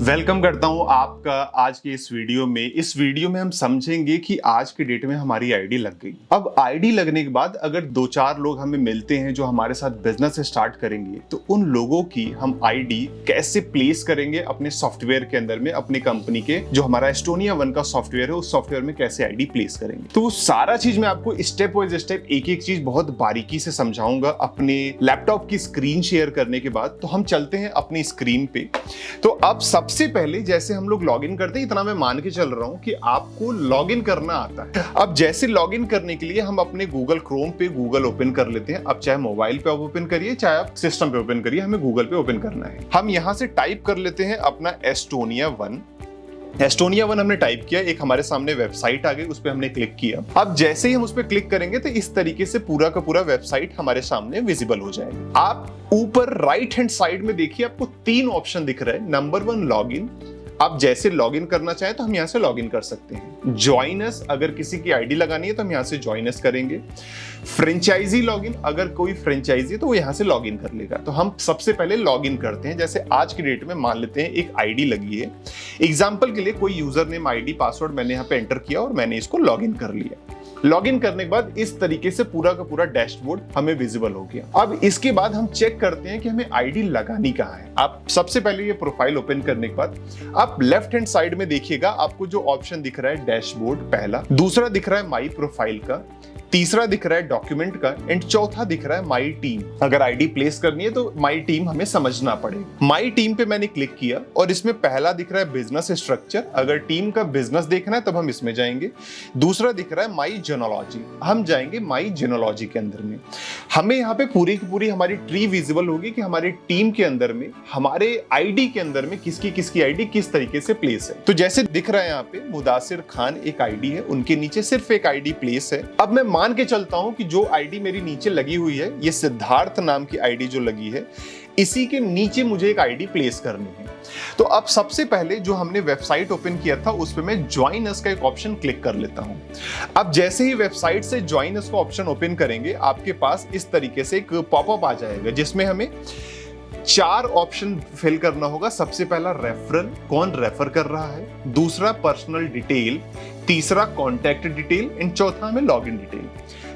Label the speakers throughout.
Speaker 1: Welcome करता हूं आपका आज के इस वीडियो में हम समझेंगे कि आज के डेट में हमारी आईडी लग गई। अब आईडी लगने के बाद अगर दो चार लोग हमें मिलते हैं जो हमारे साथ बिजनेस स्टार्ट करेंगे, तो उन लोगों की हम आईडी कैसे प्लेस करेंगे अपने सॉफ्टवेयर के अंदर में, अपनी कंपनी के जो हमारा एस्टोनिया वन का सॉफ्टवेयर है उस सॉफ्टवेयर में कैसे आईडी प्लेस करेंगे। तो वो सारा चीज मैं आपको स्टेप वाइज स्टेप एक एक चीज बहुत बारीकी से समझाऊंगा अपने लैपटॉप की स्क्रीन शेयर करने के बाद। तो हम चलते हैं अपनी स्क्रीन पे। तो अब सबसे पहले जैसे हम लोग लॉगिन करते हैं, इतना मैं मान के चल रहा हूं कि आपको लॉगिन करना आता है। अब जैसे लॉगिन करने के लिए हम अपने गूगल क्रोम पे गूगल ओपन कर लेते हैं। अब चाहे मोबाइल पे आप ओपन करिए, चाहे आप सिस्टम पे ओपन करिए, हमें गूगल पे ओपन करना है। हम यहां से टाइप कर लेते हैं अपना एस्टोनिया वन हमने टाइप किया, एक हमारे सामने वेबसाइट आ गई, उस पर हमने क्लिक किया। अब जैसे ही हम उस पर क्लिक करेंगे तो इस तरीके से पूरा का पूरा वेबसाइट हमारे सामने विजिबल हो जाएगा। आप ऊपर राइट हैंड साइड में देखिए, आपको तीन ऑप्शन दिख रहे हैं। Number 1 login. आप जैसे लॉगिन करना चाहें तो हम यहां से लॉगिन कर सकते हैं। जॉइन अस, अगर किसी की आईडी लगानी है तो हम यहां से जॉइन अस करेंगे। फ्रेंचाइजी लॉगिन, अगर कोई फ्रेंचाइजी है तो वो यहां से लॉगिन कर लेगा। तो हम सबसे पहले लॉगिन करते हैं। जैसे आज की डेट में मान लेते हैं एक आईडी लगी है, एग्जांपल के लिए कोई यूजर नेम, आईडी, पासवर्ड मैंने यहां पे एंटर किया और मैंने इसको लॉगिन कर लिया। लॉगिन करने के बाद इस तरीके से पूरा का पूरा डैशबोर्ड हमें विजिबल हो गया। अब इसके बाद हम चेक करते हैं कि हमें आईडी लगानी कहां है। आप सबसे पहले ये प्रोफाइल ओपन करने के बाद आप लेफ्ट हैंड साइड में देखिएगा, आपको जो ऑप्शन दिख रहा है डैशबोर्ड पहला, दूसरा दिख रहा है माई प्रोफाइल का, तीसरा दिख रहा है डॉक्यूमेंट का एंड चौथा दिख रहा है माई टीम। अगर आईडी प्लेस करनी है तो माई टीम हमें समझना पड़ेगा। माई टीम पे मैंने क्लिक किया और इसमें पहला दिख रहा है बिजनेस स्ट्रक्चर। अगर टीम का बिजनेस देखना है तब हम इसमें जाएंगे। दूसरा दिख रहा है माई जेनोलॉजी, हम जाएंगे माई जेनोलॉजी के अंदर में। हमें यहाँ पे पूरी की पूरी हमारी ट्री विजिबल होगी कि हमारी टीम के अंदर में, हमारे आईडी के अंदर में किसकी किसकी आईडी किस तरीके से प्लेस है। तो जैसे दिख रहा है यहाँ पे मुदासिर खान एक आईडी है, उनके नीचे सिर्फ एक आईडी प्लेस है। अब मैं मान के चलता हूं कि जो आईडी मेरी नीचे लगी हुई है, ये सिद्धार्थ नाम की आईडी जो लगी है, इसी के नीचे मुझे एक आईडी प्लेस करनी है। तो अब सबसे पहले जो हमने वेबसाइट ओपन किया था उस पे मैं ज्वाइन अस का एक ऑप्शन क्लिक कर लेता हूं। अब जैसे ही वेबसाइट से ज्वाइन अस का ऑप्शन ओपन करेंगे, आपके पास इस तरीके से एक पॉपअप आ जाएगा जिसमें हमें 4 ऑप्शन फिल करना होगा। सबसे पहला रेफरल, कौन रेफर कर रहा है, दूसरा पर्सनल डिटेल, तीसरा कॉन्टैक्ट डिटेल एंड चौथा में लॉगिन डिटेल।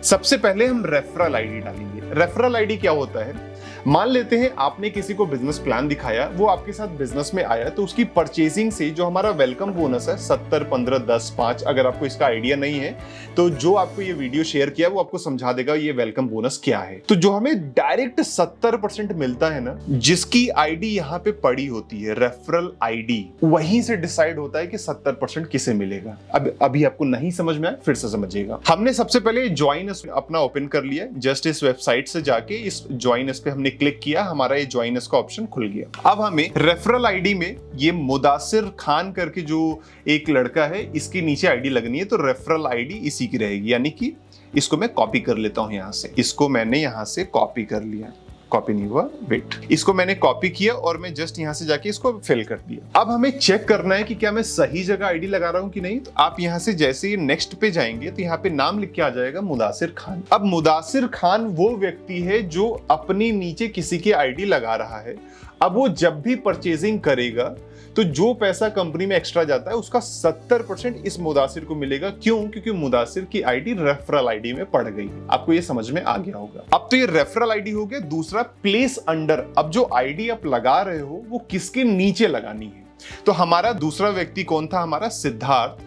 Speaker 1: सबसे पहले हम रेफरल आईडी डालेंगे। रेफरल आईडी क्या होता है, मान लेते हैं आपने किसी को बिजनेस प्लान दिखाया, वो आपके साथ बिजनेस में आया, तो उसकी परचेजिंग से जो हमारा वेलकम बोनस है 70, 15, 10, 5, अगर आपको इसका आइडिया नहीं है तो जो आपको ये वीडियो शेयर किया वो आपको समझा देगा ये वेलकम बोनस क्या है। तो जो हमें डायरेक्ट 70% मिलता है ना, जिसकी आईडी यहाँ पे पड़ी होती है रेफरल आईडी, वहीं से डिसाइड होता है कि 70% किसे मिलेगा। अब अभी आपको नहीं समझ में आया, फिर से समझिएगा। हमने सबसे पहले ज्वाइन अस अपना ओपन कर लिया। जस्ट इस वेबसाइट से जाके इस ज्वाइन अस पे हमने क्लिक किया, हमारा ये ज्वाइन अस का ऑप्शन खुल गया। अब हमें रेफरल आईडी में ये मुदासिर खान करके जो एक लड़का है, इसके नीचे आईडी लगनी है, तो रेफरल आईडी इसी की रहेगी। यानी कि इसको मैं कॉपी कर लेता हूं यहां से। इसको मैंने यहां से कॉपी कर लिया, कॉपी नहीं हुआ, वेट, इसको मैंने कॉपी किया और मैं जस्ट यहां से जाके इसको फिल कर दिया। अब हमें चेक करना है कि क्या मैं सही जगह आईडी लगा रहा हूं कि नहीं। तो आप यहां से जैसे ही नेक्स्ट पे जाएंगे तो यहां पे नाम लिख के आ जाएगा मुदासिर खान। अब मुदासिर खान वो व्यक्ति है जो अपनी नीचे किसी की आईडी लगा रहा है। अब वो जब भी परचेजिंग करेगा तो जो पैसा कंपनी में एक्स्ट्रा जाता है उसका 70% इस मुदासिर को मिलेगा। क्यों? क्योंकि मुदासिर की आईडी रेफरल आईडी में पड़ गई। आपको ये समझ में आ गया होगा। अब तो ये रेफरल आईडी हो गया। दूसरा प्लेस अंडर, अब जो आईडी आप लगा रहे हो वो किसके नीचे लगानी है। तो हमारा दूसरा व्यक्ति कौन था, हमारा सिद्धार्थ,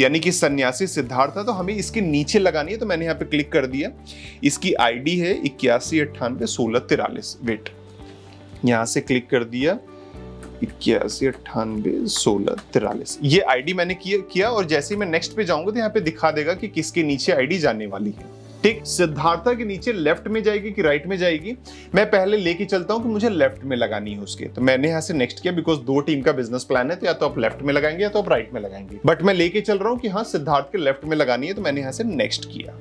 Speaker 1: यानी कि सन्यासी सिद्धार्थ था, तो हमें इसके नीचे लगानी है। तो मैंने यहाँ पे क्लिक कर दिया। इसकी आईडी है 81981643। वेट, यहां से क्लिक कर दिया, 81981643। ये आईडी मैंने किया और जैसे ही मैं नेक्स्ट पे जाऊंगा तो यहाँ पे दिखा देगा कि किसके नीचे आईडी जाने वाली है। ठीक, सिद्धार्था के नीचे लेफ्ट में जाएगी कि राइट में जाएगी। मैं पहले लेके चलता हूं कि मुझे लेफ्ट में लगानी है उसके। तो मैंने यहाँ से नेक्स्ट किया, बिकॉज 2 टीम का बिजनेस प्लान है, तो या तो आप लेफ्ट में लगाएंगे या तो आप राइट में लगाएंगे। बट मैं लेके चल रहा हूँ कि हाँ सिद्धार्थ के लेफ्ट में लगानी है, तो मैंने यहाँ से नेक्स्ट किया।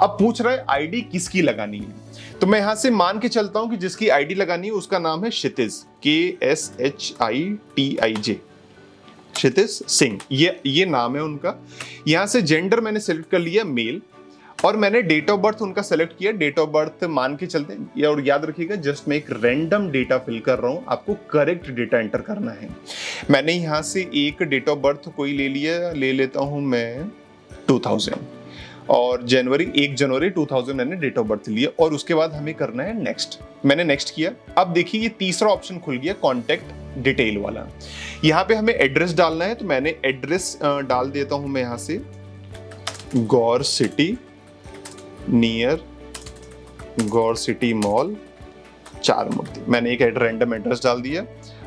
Speaker 1: अब पूछ रहा है आईडी किसकी लगानी है, तो मैं यहां से मान के चलता हूं कि जिसकी आईडी लगानी है उसका नाम है क्षितिज, KSHITIJ, क्षितिज सिंह, ये नाम है उनका। यहां से जेंडर मैंने सिलेक्ट कर लिया मेल। और मैंने डेट ऑफ बर्थ उनका सेलेक्ट किया, डेट ऑफ बर्थ मान के चलते हैं। और याद रखिएगा जस्ट मैं एक रैंडम डेटा फिल कर रहा हूं, आपको करेक्ट डेटा एंटर करना है। मैंने यहां से एक डेट ऑफ बर्थ कोई ले लिया, ले लेता हूं मैं 2000 और 1 जनवरी 2000 मैंने डेट ऑफ बर्थ लिया और उसके बाद हमें करना है नेक्स्ट। मैंने नेक्स्ट किया। अब देखिए ये तीसरा ऑप्शन खुल गया कॉन्टेक्ट डिटेल वाला। यहाँ पे हमें एड्रेस डालना है, तो मैंने एड्रेस डाल देता हूं मैं यहाँ से गौर सिटी नियर गौर सिटी मॉल 4 मूर्ति। मैंने एक रैंडम एड्रेस डाल दिया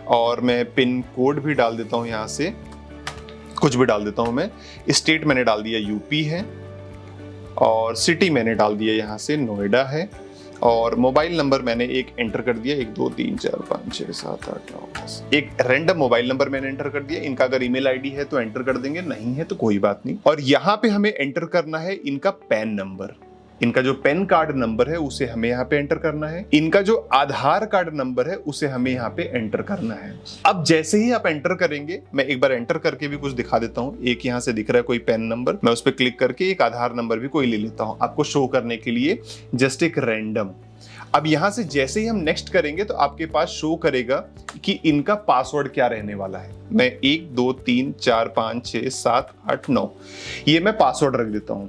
Speaker 1: और मैं पिन कोड भी डाल देता हूं, यहाँ से कुछ भी डाल देता हूं मैं। स्टेट मैंने डाल दिया यूपी है और सिटी मैंने डाल दिया यहाँ से नोएडा है और मोबाइल नंबर मैंने एक एंटर कर दिया 1 2 3 4 5 6 7 8 9 10। एक रैंडम मोबाइल नंबर मैंने एंटर कर दिया। इनका अगर ईमेल आईडी है तो एंटर कर देंगे, नहीं है तो कोई बात नहीं। और यहाँ पे हमें एंटर करना है इनका पैन नंबर। इनका जो पैन कार्ड नंबर है उसे हमें यहाँ पे एंटर करना है। इनका जो आधार कार्ड नंबर है उसे हमें यहाँ पे एंटर करना है। अब जैसे ही आप एंटर करेंगे, मैं एक बार एंटर करके भी कुछ दिखा देता हूँ। एक यहाँ से दिख रहा है कोई पैन नंबर, मैं उस पर क्लिक करके एक आधार नंबर भी कोई ले लेता हूँ आपको शो करने के लिए, जस्ट एक रैंडम। अब यहां से जैसे ही हम नेक्स्ट करेंगे तो आपके पास शो करेगा कि इनका पासवर्ड क्या रहने वाला है। मैं 1 2 3 4 5 6 7 8 9 ये मैं पासवर्ड रख देता हूं।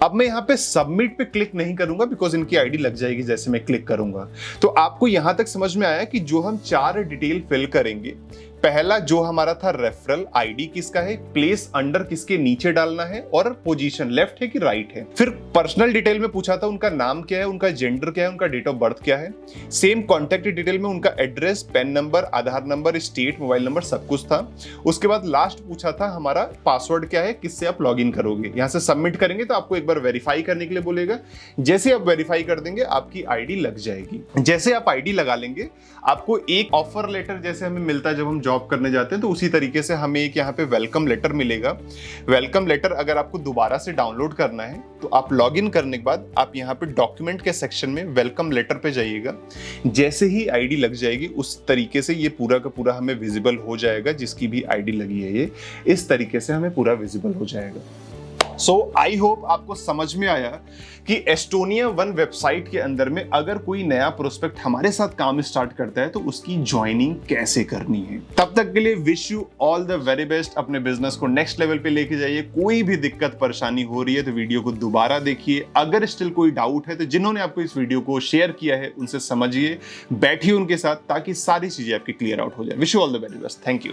Speaker 1: अब मैं यहां पे सबमिट पे क्लिक नहीं करूंगा बिकॉज इनकी आईडी लग जाएगी जैसे मैं क्लिक करूंगा। तो आपको यहां तक समझ में आया कि जो हम 4 डिटेल फिल करेंगे, पहला जो हमारा था रेफरल आईडी किसका है, प्लेस अंडर किसके नीचे डालना है और पोजीशन लेफ्ट है कि राइट है। फिर पर्सनल डिटेल में पूछा था उनका नाम क्या है, उनका जेंडर क्या है, उनका डेट ऑफ बर्थ क्या है। सेम कॉन्टैक्ट डिटेल में उनका एड्रेस, पैन नंबर, आधार नंबर, स्टेट, मोबाइल नंबर सब कुछ था। उसके बाद लास्ट पूछा था हमारा पासवर्ड क्या है, किससे आप लॉग इन करोगे। यहां से सबमिट करेंगे तो आपको एक बार वेरीफाई करने के लिए बोलेगा। जैसे आप वेरीफाई कर देंगे आपकी आईडी लग जाएगी। जैसे आप आईडी लगा लेंगे आपको एक ऑफर लेटर जैसे हमें मिलता है जब हम जॉब करने जाते हैं, तो उसी तरीके से हमें एक यहाँ पे वेलकम लेटर मिलेगा। वेलकम लेटर अगर आपको दोबारा से डाउनलोड करना है तो आप लॉग इन करने के बाद आप यहाँ पे डॉक्यूमेंट के सेक्शन में वेलकम लेटर पे जाइएगा। जैसे ही आईडी लग जाएगी उस तरीके से ये पूरा का पूरा हमें विजिबल हो जाएगा। जिसकी भी आईडी लगी है ये इस तरीके से हमें पूरा विजिबल हो जाएगा। सो आई होप आपको समझ में आया कि एस्टोनिया वन वेबसाइट के अंदर में अगर कोई नया प्रोस्पेक्ट हमारे साथ काम स्टार्ट करता है तो उसकी ज्वाइनिंग कैसे करनी है। तब तक के लिए wish you all the very best. अपने बिजनेस को नेक्स्ट लेवल पे लेके जाइए। कोई भी दिक्कत परेशानी हो रही है तो वीडियो को दोबारा देखिए। अगर स्टिल कोई डाउट है तो जिन्होंने आपको इस वीडियो को शेयर किया है उनसे समझिए, बैठिए उनके साथ ताकि सारी चीजें आपकी क्लियर आउट हो जाए। Wish you all the very best. Thank you.